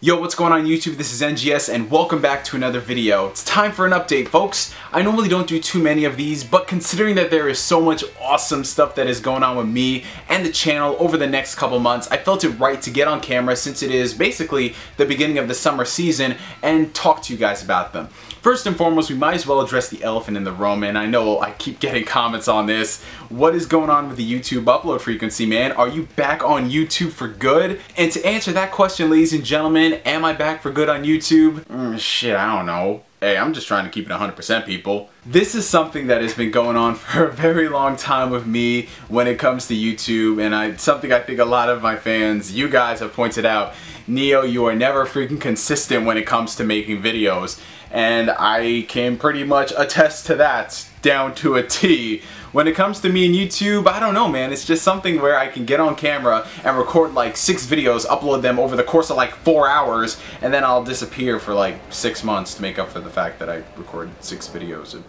Yo, what's going on YouTube? This is NGS and welcome back to another video. It's time for an update, folks. I normally don't do too many of these, but considering that there is so much awesome stuff that is going on with me and the channel over the next couple months, I felt it right to get on camera since it is basically the beginning of the summer season and talk to you guys about them. First and foremost, we might as well address the elephant in the room, and I know I keep getting comments on this. What is going on with the YouTube upload frequency, man? Are you back on YouTube for good? And to answer that question, ladies and gentlemen, am I back for good on YouTube? Shit, I don't know. Hey, I'm just trying to keep it 100%, people. This is something that has been going on for a very long time with me when it comes to YouTube, and something I think a lot of my fans, you guys, have pointed out. Neo, you are never freaking consistent when it comes to making videos. And I can pretty much attest to that down to a T. When it comes to me and YouTube, I don't know, man. It's just something where I can get on camera and record like 6 videos, upload them over the course of like 4 hours, and then I'll disappear for like 6 months to make up for the fact that I recorded 6 videos in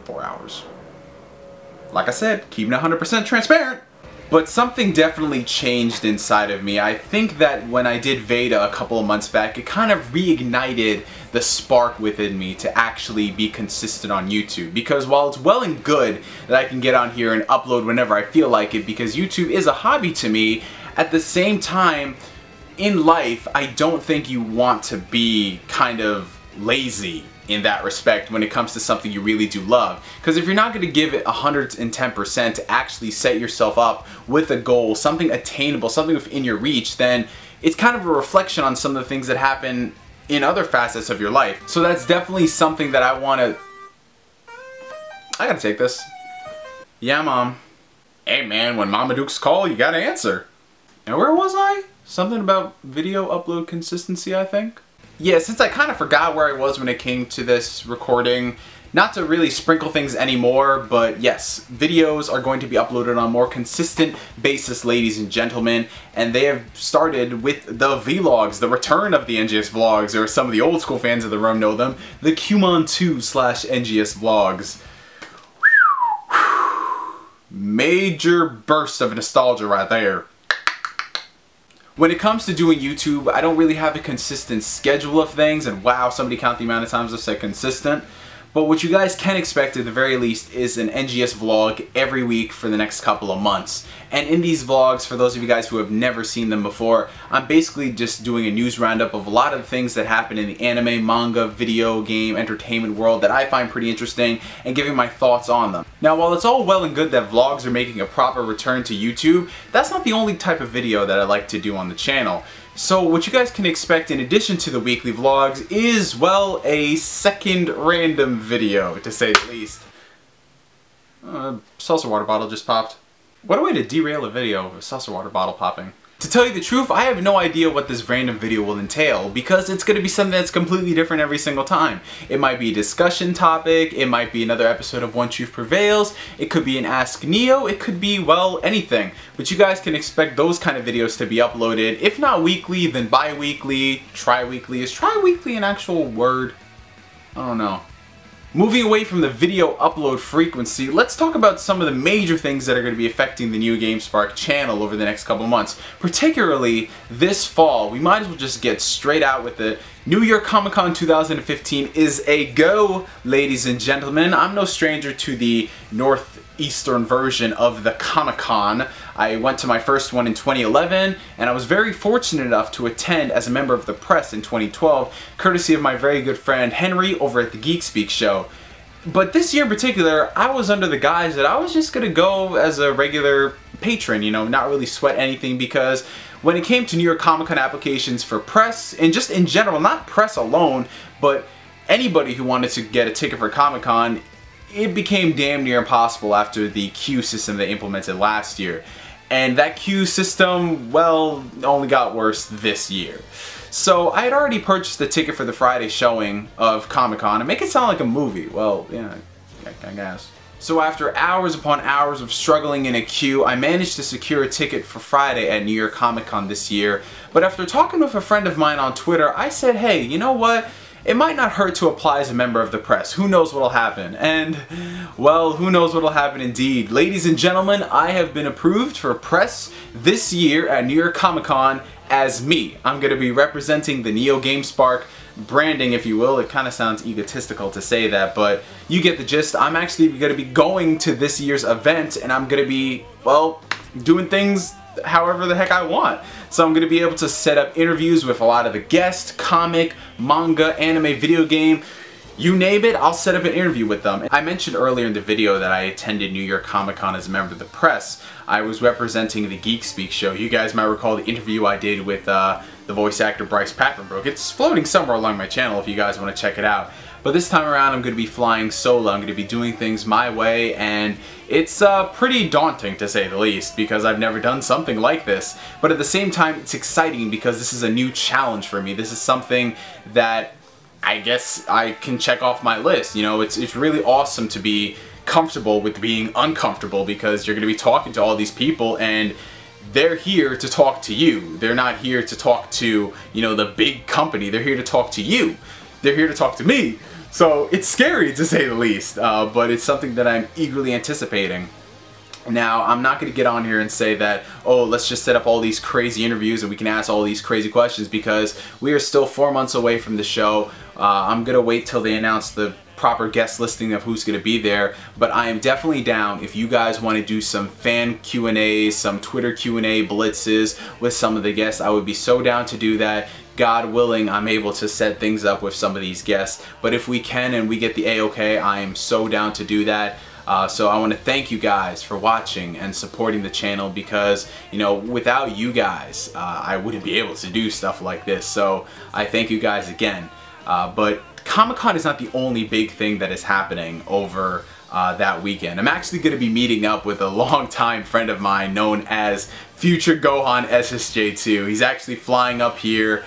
4 hours. Like I said, keeping it 100% transparent. But something definitely changed inside of me. I think that when I did Veda a couple of months back, it kind of reignited the spark within me to actually be consistent on YouTube. Because while it's well and good that I can get on here and upload whenever I feel like it, because YouTube is a hobby to me, at the same time, in life, I don't think you want to be kind of lazy in that respect when it comes to something you really do love. Because if you're not going to give it 110% to actually set yourself up with a goal, something attainable, something within your reach, then it's kind of a reflection on some of the things that happen in other facets of your life. So that's definitely something that I gotta take this. Yeah, Mom. Hey man, when Mama Dukes call, you gotta answer. And where was I? Something about video upload consistency, I think? Yeah, since I kind of forgot where I was when it came to this recording, not to really sprinkle things anymore, but yes, videos are going to be uploaded on a more consistent basis, ladies and gentlemen, and they have started with the vlogs, the return of the NGS vlogs, or some of the old school fans of the room know them, the Qmon2/NGS vlogs. Major burst of nostalgia right there. When it comes to doing YouTube, I don't really have a consistent schedule of things, and wow, somebody count the amount of times I've said consistent. But what you guys can expect at the very least is an NGS vlog every week for the next couple of months. And in these vlogs, for those of you guys who have never seen them before, I'm basically just doing a news roundup of a lot of the things that happen in the anime, manga, video game, entertainment world that I find pretty interesting and giving my thoughts on them. Now, while it's all well and good that vlogs are making a proper return to YouTube, that's not the only type of video that I like to do on the channel. So what you guys can expect in addition to the weekly vlogs is, well, a second random video, to say the least. Salsa water bottle just popped. What a way to derail a video of a salsa water bottle popping. To tell you the truth, I have no idea what this random video will entail because it's going to be something that's completely different every single time. It might be a discussion topic, it might be another episode of One Truth Prevails, it could be an Ask Neo, it could be, well, anything. But you guys can expect those kind of videos to be uploaded, if not weekly, then bi-weekly, tri-weekly. Is tri-weekly an actual word? I don't know. Moving away from the video upload frequency, let's talk about some of the major things that are going to be affecting the NeoGameSpark channel over the next couple months. Particularly this fall, we might as well just get straight out with it. New York Comic Con 2015 is a go, ladies and gentlemen. I'm no stranger to the northeastern version of the Comic Con. I went to my first one in 2011, and I was very fortunate enough to attend as a member of the press in 2012, courtesy of my very good friend Henry over at the Geek Speak show. But this year in particular, I was under the guise that I was just gonna go as a regular patron, you know, not really sweat anything, because when it came to New York Comic Con applications for press, and just in general, not press alone, but anybody who wanted to get a ticket for Comic Con, it became damn near impossible after the queue system they implemented last year. And that queue system, well, only got worse this year. So I had already purchased the ticket for the Friday showing of Comic Con, and make it sound like a movie. Well, yeah, I guess. So after hours upon hours of struggling in a queue, I managed to secure a ticket for Friday at New York Comic Con this year. But after talking with a friend of mine on Twitter, I said, hey, you know what? It might not hurt to apply as a member of the press. Who knows what'll happen? And, well, who knows what'll happen indeed. Ladies and gentlemen, I have been approved for press this year at New York Comic Con as me. I'm going to be representing the NeoGameSpark branding, if you will. It kind of sounds egotistical to say that, but you get the gist. I'm actually going to be going to this year's event, and I'm going to be, well, doing things however the heck I want. So I'm going to be able to set up interviews with a lot of the guests, comic, manga, anime, video game, you name it, I'll set up an interview with them. I mentioned earlier in the video that I attended New York Comic Con as a member of the press. I was representing the Geek Speak show. You guys might recall the interview I did with the voice actor Bryce Papenbrook. It's floating somewhere along my channel if you guys want to check it out. But this time around I'm going to be flying solo. I'm going to be doing things my way, and it's pretty daunting to say the least because I've never done something like this. But at the same time it's exciting because this is a new challenge for me. This is something that I guess I can check off my list. You know, it's really awesome to be comfortable with being uncomfortable because you're going to be talking to all these people and they're here to talk to you. They're not here to talk to, you know, the big company. They're here to talk to you. They're here to talk to me. So it's scary to say the least, but it's something that I'm eagerly anticipating. Now, I'm not going to get on here and say that, oh, let's just set up all these crazy interviews and we can ask all these crazy questions because we are still 4 months away from the show. I'm going to wait till they announce the proper guest listing of who's going to be there, but I am definitely down if you guys want to do some fan Q&As, some Twitter Q&A blitzes with some of the guests. I would be so down to do that. God willing, I'm able to set things up with some of these guests, but if we can and we get the A-OK, I am so down to do that. So I want to thank you guys for watching and supporting the channel because, you know, without you guys, I wouldn't be able to do stuff like this. So I thank you guys again. But Comic-Con is not the only big thing that is happening over that weekend. I'm actually going to be meeting up with a longtime friend of mine known as Future Gohan SSJ2. He's actually flying up here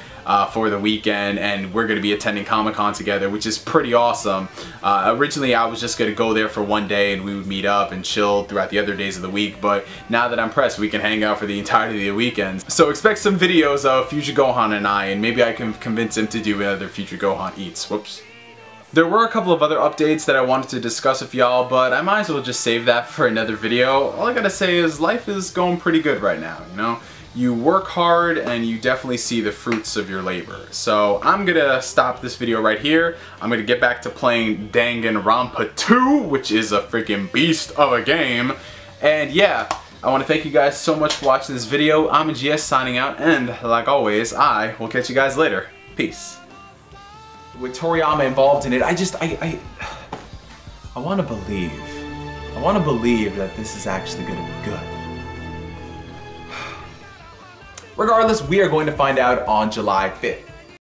for the weekend, and we're going to be attending Comic-Con together, which is pretty awesome. Originally I was just going to go there for one day and we would meet up and chill throughout the other days of the week, but now that I'm pressed we can hang out for the entirety of the weekends. So expect some videos of Future Gohan and I, and maybe I can convince him to do another Future Gohan Eats. Whoops. There were a couple of other updates that I wanted to discuss with y'all, but I might as well just save that for another video. All I gotta say is life is going pretty good right now, you know? You work hard and you definitely see the fruits of your labor. So I'm gonna stop this video right here. I'm gonna get back to playing Danganronpa 2, which is a freaking beast of a game. And yeah, I want to thank you guys so much for watching this video. I'm NGS signing out, and like always, I will catch you guys later. Peace. With Toriyama involved in it, I want to believe. I want to believe that this is actually going to be good. Regardless, we are going to find out on July 5th.